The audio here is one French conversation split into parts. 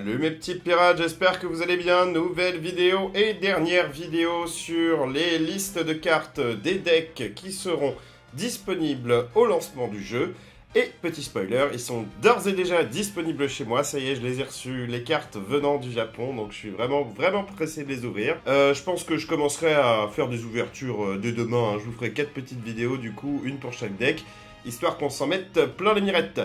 Salut mes petits pirates, j'espère que vous allez bien. Nouvelle vidéo et dernière vidéo sur les listes de cartes des decks qui seront disponibles au lancement du jeu. Et petit spoiler, ils sont d'ores et déjà disponibles chez moi, ça y est, je les ai reçus, les cartes venant du Japon, donc je suis vraiment pressé de les ouvrir. Je pense que je commencerai à faire des ouvertures dès demain, hein. Je vous ferai 4 petites vidéos du coup, une pour chaque deck, histoire qu'on s'en mette plein les mirettes.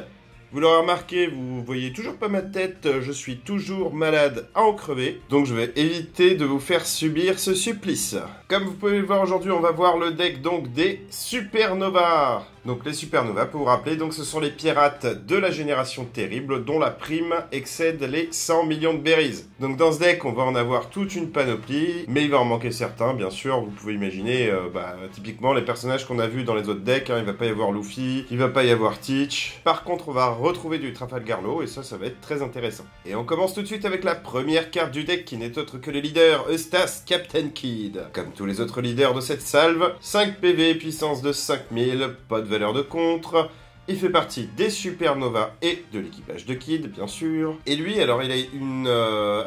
Vous l'aurez remarqué, vous voyez toujours pas ma tête, je suis toujours malade à en crever, donc je vais éviter de vous faire subir ce supplice. Comme vous pouvez le voir aujourd'hui, on va voir le deck donc des Supernova. Donc les Supernova, pour vous rappeler, donc ce sont les pirates de la génération terrible dont la prime excède les 100 millions de berries. Donc dans ce deck, on va en avoir toute une panoplie, mais il va en manquer certains, bien sûr. Vous pouvez imaginer, typiquement les personnages qu'on a vus dans les autres decks, hein, il va pas y avoir Luffy, il va pas y avoir Teach. Par contre, on va retrouver du Trafalgar Law et ça va être très intéressant. Et on commence tout de suite avec la première carte du deck qui n'est autre que le leader Eustace Captain Kidd. Comme tous les autres leaders de cette salve, 5 PV, puissance de 5000, pas de valeur de contre. Il fait partie des Supernova et de l'équipage de Kidd, bien sûr. Et lui, alors, il a une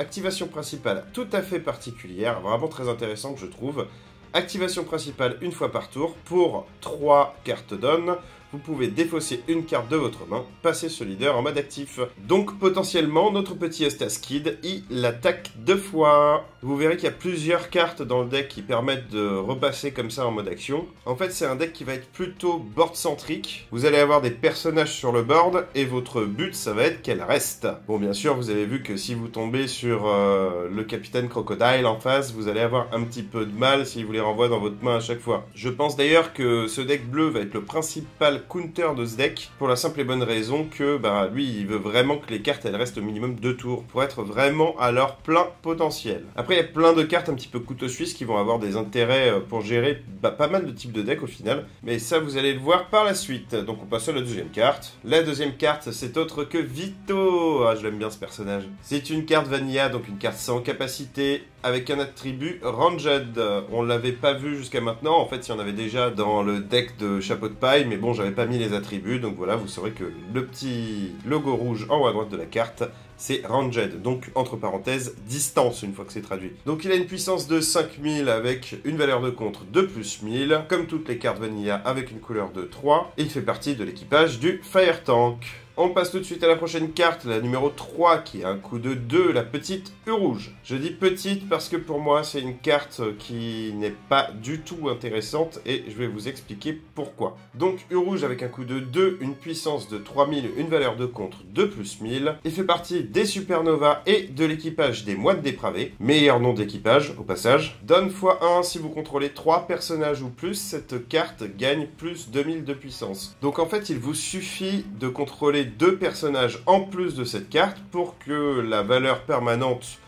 activation principale tout à fait particulière, vraiment très intéressante, je trouve. Activation principale une fois par tour pour 3 cartes d'on. Vous pouvez défausser une carte de votre main, passer ce leader en mode actif. Donc potentiellement, notre petit Eustace Kidd, il attaque 2 fois. Vous verrez qu'il y a plusieurs cartes dans le deck qui permettent de repasser comme ça en mode action. En fait, c'est un deck qui va être plutôt board-centrique. Vous allez avoir des personnages sur le board et votre but, ça va être qu'elle reste. Bon, bien sûr, vous avez vu que si vous tombez sur le capitaine Crocodile en face, vous allez avoir un petit peu de mal s'il vous les renvoie dans votre main à chaque fois. Je pense d'ailleurs que ce deck bleu va être le principal counter de ce deck pour la simple et bonne raison que lui il veut vraiment que les cartes elles restent au minimum 2 tours pour être vraiment à leur plein potentiel. Après il y a plein de cartes un petit peu couteau suisse qui vont avoir des intérêts pour gérer pas mal de types de decks au final, mais ça vous allez le voir par la suite. Donc on passe à la deuxième carte. La deuxième carte c'est autre que Vito. Ah, je l'aime bien ce personnage. C'est une carte vanilla, donc une carte sans capacité avec un attribut Ranged. On l'avait pas vu jusqu'à maintenant, en fait il y en avait déjà dans le deck de Chapeau de Paille, mais bon j'avais pas mis les attributs, donc voilà, vous saurez que le petit logo rouge en haut à droite de la carte, c'est Ranged, donc entre parenthèses, distance une fois que c'est traduit. Donc il a une puissance de 5000 avec une valeur de contre de plus 1000, comme toutes les cartes vanilla avec une couleur de 3, et il fait partie de l'équipage du Fire Tank. On passe tout de suite à la prochaine carte, la numéro 3, qui a un coup de 2, la petite U rouge. Je dis petite parce que pour moi, c'est une carte qui n'est pas du tout intéressante et je vais vous expliquer pourquoi. Donc, U rouge avec un coup de 2, une puissance de 3000, une valeur de contre de plus 1000. Il fait partie des Supernova et de l'équipage des Moines Dépravés. Meilleur nom d'équipage, au passage. Donne x1 si vous contrôlez 3 personnages ou plus, cette carte gagne plus 2000 de puissance. Donc en fait, il vous suffit de contrôler 2 personnages en plus de cette carte pour que la valeur permanente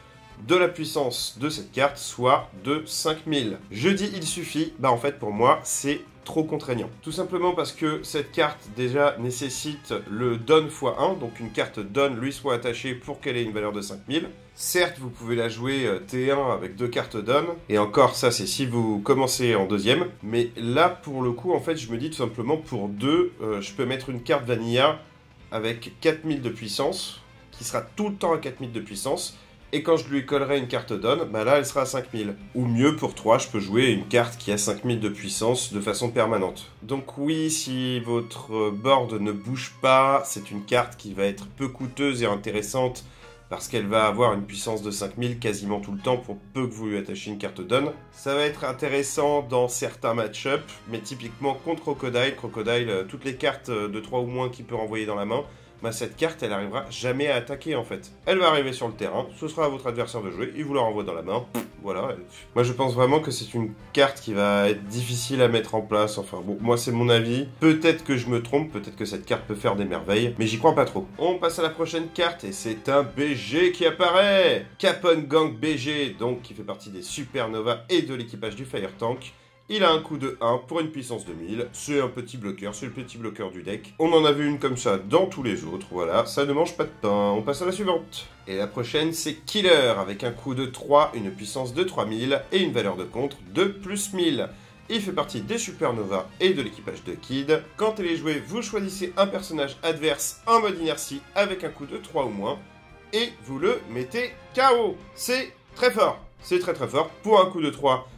de la puissance de cette carte soit de 5000. Je dis il suffit, en fait pour moi c'est trop contraignant. Tout simplement parce que cette carte déjà nécessite le don x1, donc une carte don lui soit attachée pour qu'elle ait une valeur de 5000. Certes, vous pouvez la jouer T1 avec 2 cartes don, et encore ça c'est si vous commencez en deuxième, mais là pour le coup en fait je me dis tout simplement pour 2, je peux mettre une carte vanilla avec 4000 de puissance, qui sera tout le temps à 4000 de puissance, et quand je lui collerai une carte d'on, là elle sera à 5000. Ou mieux pour 3, je peux jouer une carte qui a 5000 de puissance de façon permanente. Donc oui, si votre board ne bouge pas, c'est une carte qui va être peu coûteuse et intéressante, parce qu'elle va avoir une puissance de 5000 quasiment tout le temps pour peu que vous lui attachiez une carte d'on. Ça va être intéressant dans certains match-up, mais typiquement contre Crocodile, toutes les cartes de 3 ou moins qu'il peut renvoyer dans la main, cette carte, elle arrivera jamais à attaquer en fait. Elle va arriver sur le terrain, ce sera à votre adversaire de jouer, il vous la renvoie dans la main, voilà. Moi je pense vraiment que c'est une carte qui va être difficile à mettre en place, enfin bon, moi c'est mon avis. Peut-être que je me trompe, peut-être que cette carte peut faire des merveilles, mais j'y crois pas trop. On passe à la prochaine carte et c'est un BG qui apparaît. Capone Gang BG, donc qui fait partie des Supernova et de l'équipage du Fire Tank. Il a un coup de 1 pour une puissance de 1000, c'est un petit bloqueur, c'est le petit bloqueur du deck. On en a vu une comme ça dans tous les autres, voilà, ça ne mange pas de pain. On passe à la suivante. Et la prochaine c'est Killer, avec un coup de 3, une puissance de 3000 et une valeur de contre de plus 1000. Il fait partie des Supernova et de l'équipage de Kidd. Quand elle est jouée, vous choisissez un personnage adverse en mode inertie avec un coup de 3 ou moins. et vous le mettez KO. C'est très fort, c'est très fort. Pour un coup de 3,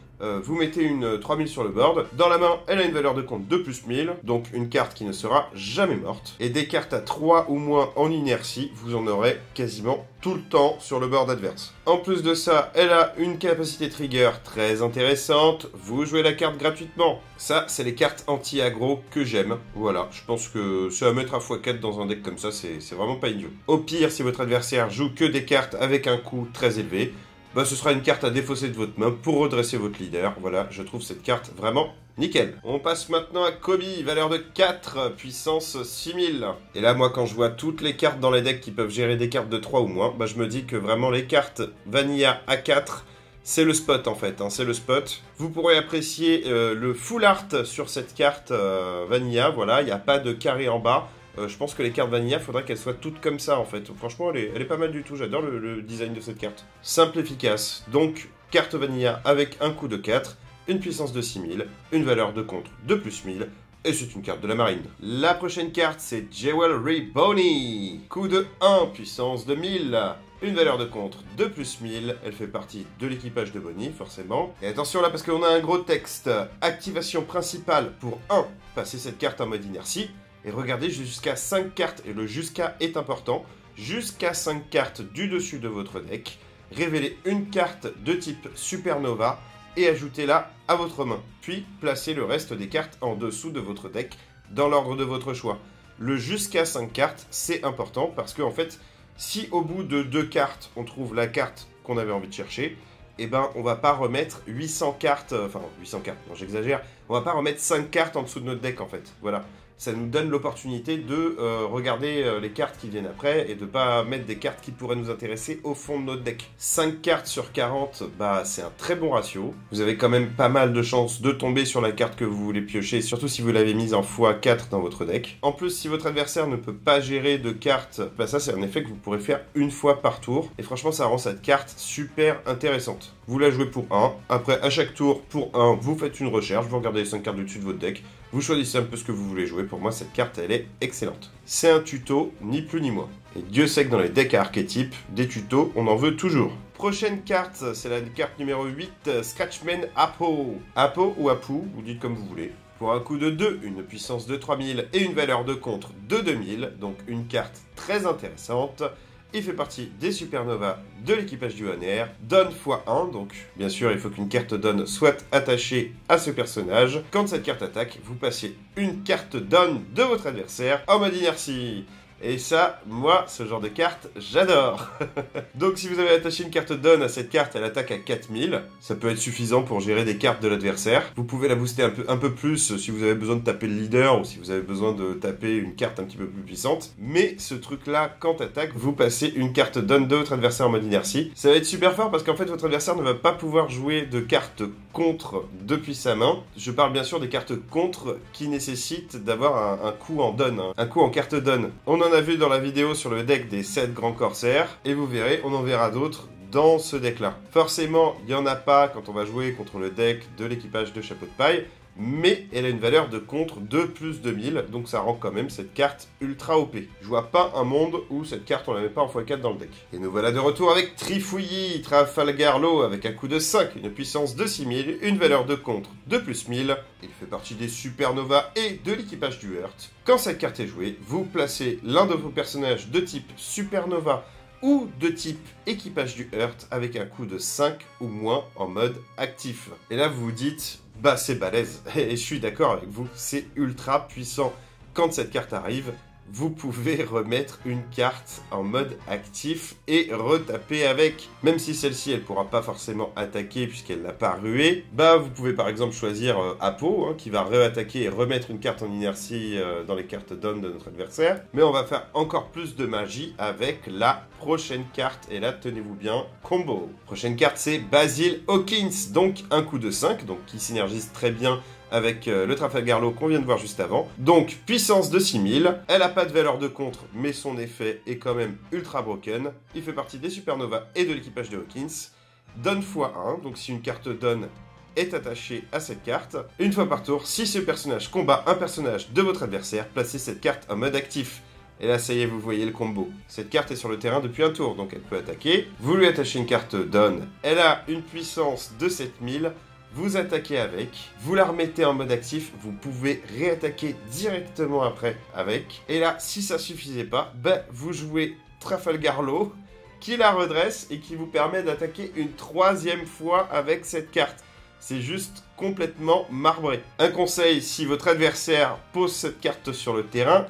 vous mettez une 3000 sur le board. Dans la main, elle a une valeur de compte de plus 1000, donc une carte qui ne sera jamais morte. Et des cartes à 3 ou moins en inertie, vous en aurez quasiment tout le temps sur le board adverse. En plus de ça, elle a une capacité trigger très intéressante. Vous jouez la carte gratuitement. Ça, c'est les cartes anti-aggro que j'aime. Voilà, je pense que c'est à mettre à x4 dans un deck comme ça, c'est vraiment pas idiot. Au pire, si votre adversaire joue que des cartes avec un coût très élevé, bah, ce sera une carte à défausser de votre main pour redresser votre leader. Voilà, je trouve cette carte vraiment nickel. On passe maintenant à Kobe, valeur de 4, puissance 6000. Et là, moi, quand je vois toutes les cartes dans les decks qui peuvent gérer des cartes de 3 ou moins, bah, je me dis que vraiment les cartes Vanilla A4, c'est le spot en fait, hein, c'est le spot. Vous pourrez apprécier le full art sur cette carte Vanilla, voilà, il n'y a pas de carré en bas. Je pense que les cartes Vanilla, il faudrait qu'elles soient toutes comme ça en fait. Franchement, elle est pas mal du tout, j'adore le design de cette carte. Simple, efficace. Donc, carte Vanilla avec un coût de 4, une puissance de 6000, une valeur de contre de plus 1000, et c'est une carte de la marine. La prochaine carte, c'est Jewelry Bonnie. Coût de 1, puissance de 1000. Une valeur de contre de plus 1000, elle fait partie de l'équipage de Bonnie, forcément. Et attention là, parce qu'on a un gros texte. Activation principale pour 1, passer cette carte en mode inertie. Et regardez jusqu'à 5 cartes, et le jusqu'à est important, jusqu'à 5 cartes du dessus de votre deck. Révélez une carte de type Supernova et ajoutez-la à votre main. Puis placez le reste des cartes en dessous de votre deck dans l'ordre de votre choix. Le jusqu'à 5 cartes, c'est important parce que en fait, si au bout de 2 cartes, on trouve la carte qu'on avait envie de chercher, eh ben, on va pas remettre 800 cartes, enfin 800 cartes, non j'exagère, on va pas remettre 5 cartes en dessous de notre deck en fait, voilà. Ça nous donne l'opportunité de regarder les cartes qui viennent après et de pas mettre des cartes qui pourraient nous intéresser au fond de notre deck. 5 cartes sur 40, bah c'est un très bon ratio. Vous avez quand même pas mal de chances de tomber sur la carte que vous voulez piocher, surtout si vous l'avez mise en x4 dans votre deck. En plus, si votre adversaire ne peut pas gérer de cartes, bah ça c'est un effet que vous pourrez faire une fois par tour. Et franchement, ça rend cette carte super intéressante. Vous la jouez pour 1, après à chaque tour, pour 1, vous faites une recherche, vous regardez les 5 cartes du dessus de votre deck, vous choisissez un peu ce que vous voulez jouer. Pour moi, cette carte, elle est excellente. C'est un tuto, ni plus ni moins. Et Dieu sait que dans les decks à archétypes, des tutos, on en veut toujours. Prochaine carte, c'est la carte numéro 8, Scratchman Apo. Apo ou Apu, vous dites comme vous voulez. Pour un coût de 2, une puissance de 3000 et une valeur de contre de 2000, donc une carte très intéressante. Il fait partie des Supernova de l'équipage du ONR, donne x1, donc bien sûr il faut qu'une carte donne soit attachée à ce personnage. Quand cette carte attaque, vous passez une carte donne de votre adversaire en mode inertie. Et ça, moi, ce genre de carte, j'adore. Donc si vous avez attaché une carte donne à cette carte, elle attaque à 4000. Ça peut être suffisant pour gérer des cartes de l'adversaire. Vous pouvez la booster un peu plus si vous avez besoin de taper le leader ou si vous avez besoin de taper une carte un petit peu plus puissante. Mais ce truc-là, quand attaque, vous passez une carte donne de votre adversaire en mode inertie. Ça va être super fort parce qu'en fait, votre adversaire ne va pas pouvoir jouer de cartes contre depuis sa main. Je parle bien sûr des cartes contre qui nécessitent d'avoir un coup en donne, un coup en carte donne. On en a vu dans la vidéo sur le deck des 7 grands corsaires, et vous verrez, on en verra d'autres dans ce deck-là. Forcément, il n'y en a pas quand on va jouer contre le deck de l'équipage de Chapeau de Paille, mais elle a une valeur de contre de plus 2000, donc ça rend quand même cette carte ultra OP. Je vois pas un monde où cette carte on la met pas en x4 dans le deck. Et nous voilà de retour avec Trifouillis, Trafalgar Law, avec un coût de 5, une puissance de 6000, une valeur de contre de plus 1000. Il fait partie des Supernova et de l'équipage du Hurt. Quand cette carte est jouée, vous placez l'un de vos personnages de type Supernova ou de type équipage du Hurt avec un coût de 5 ou moins en mode actif. Et là vous vous dites, bah c'est balèze, et je suis d'accord avec vous, c'est ultra puissant. Quand cette carte arrive, vous pouvez remettre une carte en mode actif et retaper avec. Même si celle-ci, elle pourra pas forcément attaquer puisqu'elle n'a pas rué, bah vous pouvez par exemple choisir Apo, qui va re-attaquer et remettre une carte en inertie dans les cartes down de notre adversaire. Mais on va faire encore plus de magie avec la prochaine carte, et là, tenez-vous bien, combo. Prochaine carte, c'est Basil Hawkins, donc un coup de 5, donc qui synergise très bien avec le Trafalgar Law qu'on vient de voir juste avant. Donc, puissance de 6000. Elle n'a pas de valeur de contre, mais son effet est quand même ultra broken. Il fait partie des Supernova et de l'équipage de Hawkins. Donne x1, donc si une carte donne est attachée à cette carte. Une fois par tour, si ce personnage combat un personnage de votre adversaire, placez cette carte en mode actif. Et là, ça y est, vous voyez le combo. Cette carte est sur le terrain depuis un tour, donc elle peut attaquer. Vous lui attachez une carte Donne. Elle a une puissance de 7000. Vous attaquez avec. Vous la remettez en mode actif. Vous pouvez réattaquer directement après avec. Et là, si ça suffisait pas, vous jouez Trafalgar Law, qui la redresse et qui vous permet d'attaquer une 3e fois avec cette carte. C'est juste complètement marbré. Un conseil, si votre adversaire pose cette carte sur le terrain,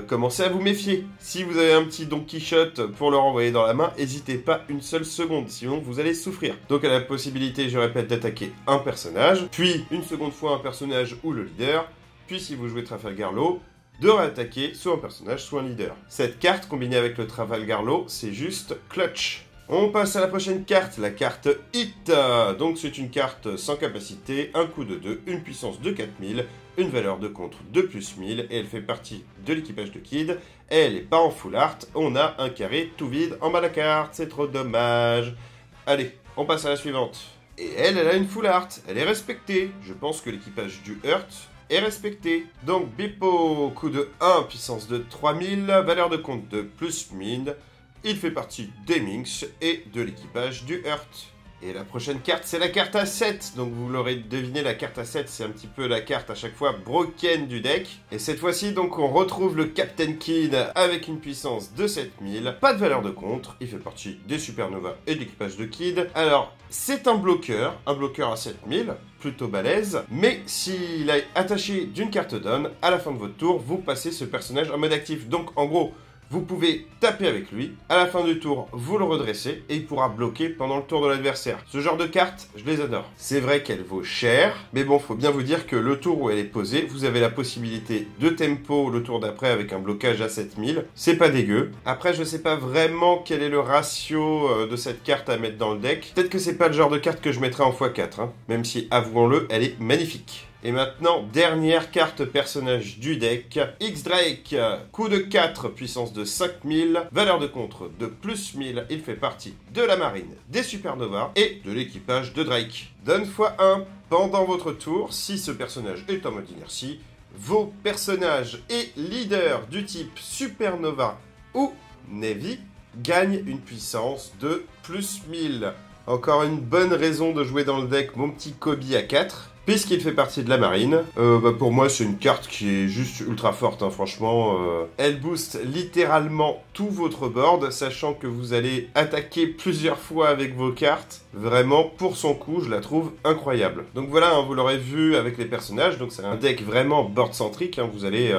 commencez à vous méfier. Si vous avez un petit Don Quichotte pour le renvoyer dans la main, n'hésitez pas une seule seconde, sinon vous allez souffrir. Donc elle a la possibilité, je répète, d'attaquer un personnage, puis une seconde fois un personnage ou le leader, puis si vous jouez Trafalgar Law, de réattaquer soit un personnage, soit un leader. Cette carte, combinée avec le Trafalgar Law, c'est juste clutch. On passe à la prochaine carte, la carte Hit. Donc c'est une carte sans capacité, un coup de 2, une puissance de 4000, une valeur de contre de plus 1000, et elle fait partie de l'équipage de Kid. Elle n'est pas en full art, on a un carré tout vide en bas de la carte, c'est trop dommage. Allez, on passe à la suivante. Et elle a une full art, elle est respectée. Je pense que l'équipage du Hurt est respecté. Donc Bippo, coup de 1, puissance de 3000, valeur de compte de plus 1000. Il fait partie des Minx et de l'équipage du Hurt. Et la prochaine carte, c'est la carte A7. Donc vous l'aurez deviné, la carte A7, c'est un petit peu la carte à chaque fois broken du deck. Et cette fois-ci, donc, on retrouve le Captain Kid avec une puissance de 7000. Pas de valeur de contre. Il fait partie des Supernova et de l'équipage de Kid. Alors, c'est un bloqueur à 7000. Plutôt balèze, mais s'il est attaché d'une carte Donne, à la fin de votre tour, vous passez ce personnage en mode actif. Donc en gros, vous pouvez taper avec lui, à la fin du tour, vous le redressez et il pourra bloquer pendant le tour de l'adversaire. Ce genre de cartes, je les adore. C'est vrai qu'elle vaut cher, mais bon, faut bien vous dire que le tour où elle est posée, vous avez la possibilité de tempo le tour d'après avec un blocage à 7000. C'est pas dégueu. Après, je sais pas vraiment quel est le ratio de cette carte à mettre dans le deck. Peut-être que c'est pas le genre de carte que je mettrais en x4, hein, même si, avouons-le, elle est magnifique. Et maintenant, dernière carte personnage du deck, X-Drake, coup de 4, puissance de 5000, valeur de contre de plus 1000, il fait partie de la marine, des Supernova et de l'équipage de Drake. Donne x1, pendant votre tour, si ce personnage est en mode inertie, vos personnages et leaders du type Supernova ou Navy gagnent une puissance de plus 1000. Encore une bonne raison de jouer dans le deck mon petit Kobe à 4. Puisqu'il fait partie de la marine, pour moi c'est une carte qui est juste ultra forte, hein, franchement. Elle booste littéralement tout votre board, sachant que vous allez attaquer plusieurs fois avec vos cartes. Vraiment, pour son coup, je la trouve incroyable. Donc voilà, hein, vous l'aurez vu avec les personnages, donc c'est un deck vraiment board-centrique, hein, vous allez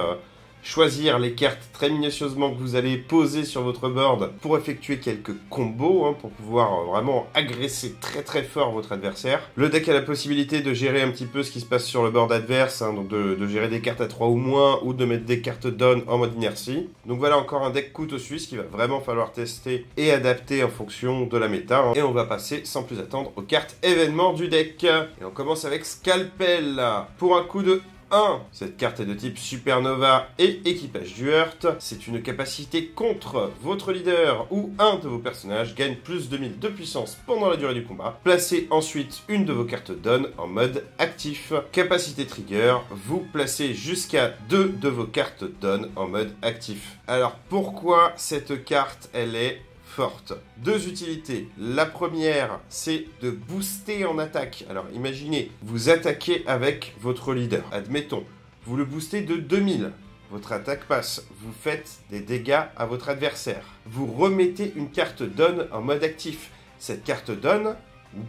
choisir les cartes très minutieusement que vous allez poser sur votre board pour effectuer quelques combos, hein, pour pouvoir vraiment agresser très très fort votre adversaire. Le deck a la possibilité de gérer un petit peu ce qui se passe sur le board adverse, hein, donc de gérer des cartes à 3 ou moins, ou de mettre des cartes down en mode inertie. Donc voilà encore un deck couteau suisse qu'il va vraiment falloir tester et adapter en fonction de la méta. Hein. Et on va passer sans plus attendre aux cartes événements du deck. Et on commence avec Scalpel, pour un coup de 1. Cette carte est de type Supernova et équipage du Hurt. C'est une capacité contre votre leader ou un de vos personnages gagne plus de 1000 de puissance pendant la durée du combat. Placez ensuite une de vos cartes Donne en mode actif. Capacité trigger, vous placez jusqu'à 2 de vos cartes Donne en mode actif. Alors pourquoi cette carte elle est forte? Deux utilités. La première, c'est de booster en attaque. Alors imaginez, vous attaquez avec votre leader. Admettons, vous le boostez de 2000. Votre attaque passe. Vous faites des dégâts à votre adversaire. Vous remettez une carte Donne en mode actif. Cette carte Donne,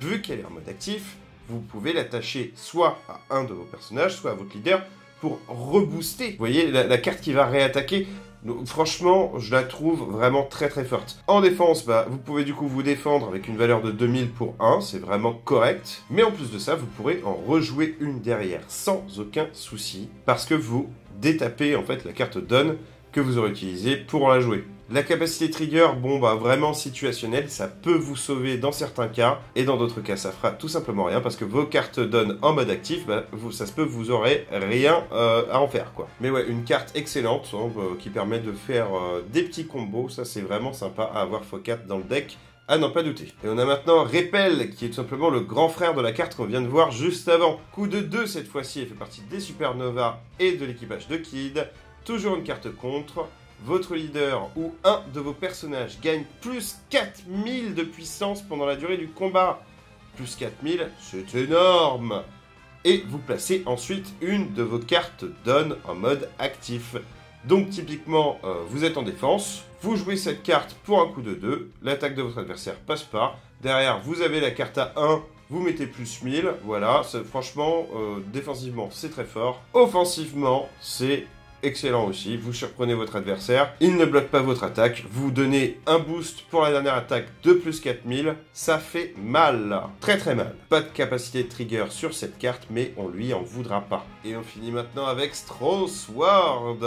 vu qu'elle est en mode actif, vous pouvez l'attacher soit à un de vos personnages, soit à votre leader pour rebooster. Vous voyez, la carte qui va réattaquer. Donc, franchement, je la trouve vraiment très très forte. En défense, vous pouvez du coup vous défendre avec une valeur de 2000 pour 1, c'est vraiment correct. Mais en plus de ça, vous pourrez en rejouer une derrière sans aucun souci, parce que vous détapez en fait la carte Donne que vous aurez utilisée pour la jouer. La capacité trigger, vraiment situationnelle, ça peut vous sauver dans certains cas, et dans d'autres cas, ça fera tout simplement rien, parce que vos cartes Donne en mode actif, ça se peut que vous aurez rien à en faire, quoi. Mais ouais, une carte excellente, hein, qui permet de faire des petits combos, ça c'est vraiment sympa à avoir x4 dans le deck, à n'en pas douter. Et on a maintenant Repel, qui est tout simplement le grand frère de la carte qu'on vient de voir juste avant. Coup de 2 cette fois-ci, elle fait partie des Supernova et de l'équipage de Kid. Toujours une carte contre. votre leader ou un de vos personnages gagne plus 4000 de puissance pendant la durée du combat. Plus 4000, c'est énorme. Et vous placez ensuite une de vos cartes Don en mode actif. Donc typiquement, vous êtes en défense, vous jouez cette carte pour un coup de 2, l'attaque de votre adversaire passe pas, derrière vous avez la carte à 1, vous mettez plus 1000, voilà, franchement, défensivement c'est très fort, offensivement c'est excellent aussi, vous surprenez votre adversaire, il ne bloque pas votre attaque, vous donnez un boost pour la dernière attaque de plus 4000, ça fait mal, très très mal. Pas de capacité de trigger sur cette carte, mais on lui en voudra pas. Et on finit maintenant avec Strauss Ward.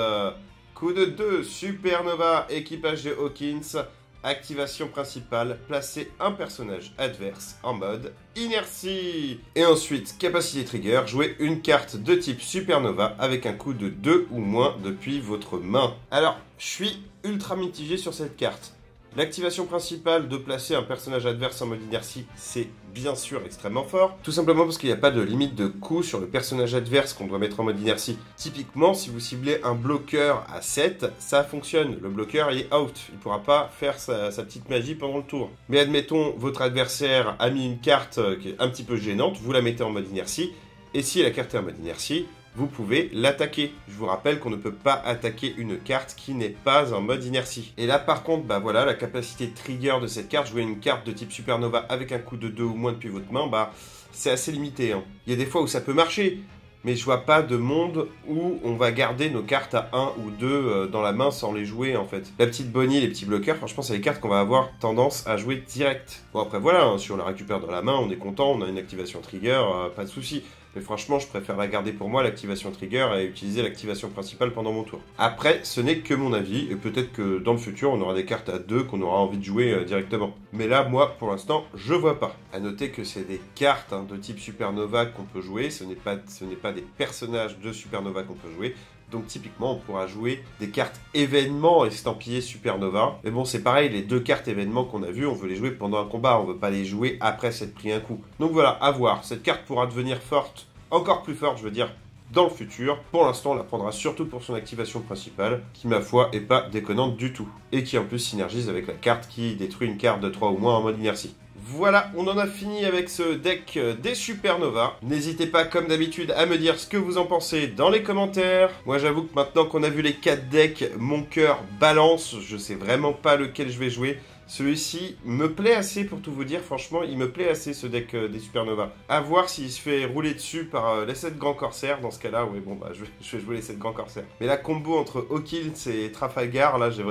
Coup de 2, Supernova, équipage de Hawkins, activation principale, placer un personnage adverse en mode inertie. Et ensuite, capacité trigger, jouer une carte de type Supernova avec un coût de 2 ou moins depuis votre main. Alors, je suis ultra mitigé sur cette carte. L'activation principale de placer un personnage adverse en mode inertie, c'est bien sûr extrêmement fort. Tout simplement parce qu'il n'y a pas de limite de coût sur le personnage adverse qu'on doit mettre en mode inertie. Typiquement, si vous ciblez un bloqueur à 7, ça fonctionne. Le bloqueur il est out. Il ne pourra pas faire sa petite magie pendant le tour. Mais admettons, votre adversaire a mis une carte qui est un petit peu gênante, vous la mettez en mode inertie. Et si la carte est en mode inertie, vous pouvez l'attaquer. Je vous rappelle qu'on ne peut pas attaquer une carte qui n'est pas en mode inertie. Et là par contre, bah voilà, la capacité trigger de cette carte, jouer une carte de type Supernova avec un coût de 2 ou moins depuis votre main, bah c'est assez limité. Hein. Il y a des fois où ça peut marcher, mais je vois pas de monde où on va garder nos cartes à 1 ou 2 dans la main sans les jouer en fait. La petite Bonnie, les petits bloqueurs, franchement c'est les cartes qu'on va avoir tendance à jouer direct. Bon après voilà, hein, si on la récupère dans la main, on est content, on a une activation trigger, pas de souci. Mais franchement, je préfère la garder pour moi, l'activation trigger, et utiliser l'activation principale pendant mon tour. Après, ce n'est que mon avis, et peut-être que dans le futur, on aura des cartes à 2 qu'on aura envie de jouer directement. Mais là, moi, pour l'instant, je vois pas. À noter que c'est des cartes de type Supernova qu'on peut jouer, ce n'est pas des personnages de Supernova qu'on peut jouer. Donc typiquement, on pourra jouer des cartes événements estampillées Supernova. Mais bon, c'est pareil, les 2 cartes événements qu'on a vues, on veut les jouer pendant un combat. On veut pas les jouer après s'être pris un coup. Donc voilà, à voir. Cette carte pourra devenir forte, encore plus forte, je veux dire, dans le futur. Pour l'instant, on la prendra surtout pour son activation principale, qui, ma foi, est pas déconnante du tout. Et qui, en plus, synergise avec la carte qui détruit une carte de 3 ou moins en mode inertie. Voilà, on en a fini avec ce deck des Supernova. N'hésitez pas, comme d'habitude, à me dire ce que vous en pensez dans les commentaires. Moi, j'avoue que maintenant qu'on a vu les 4 decks, mon cœur balance. Je sais vraiment pas lequel je vais jouer. Celui-ci me plaît assez, pour tout vous dire, franchement, il me plaît assez ce deck des Supernova. À voir s'il se fait rouler dessus par les 7 grands corsaires, dans ce cas-là, oui, bon, bah, je vais jouer les 7 grands corsaires. Mais la combo entre Hawkins et Trafalgar, là, j'ai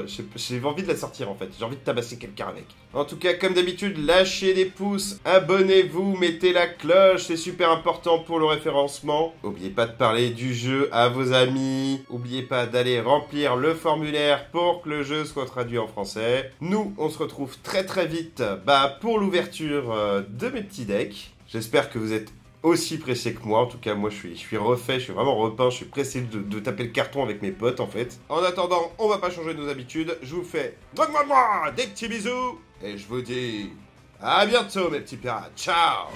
envie de la sortir, en fait. J'ai envie de tabasser quelqu'un avec. En tout cas, comme d'habitude, lâchez des pouces, abonnez-vous, mettez la cloche, c'est super important pour le référencement. N'oubliez pas de parler du jeu à vos amis. N'oubliez pas d'aller remplir le formulaire pour que le jeu soit traduit en français. Nous, on se retrouve très très vite pour l'ouverture de mes petits decks. J'espère que vous êtes aussi pressé que moi. En tout cas, moi je suis refait, je suis vraiment repeint, je suis pressé de taper le carton avec mes potes en fait. En attendant, on va pas changer nos habitudes. Je vous fais des petits bisous et je vous dis à bientôt mes petits pirates. Ciao.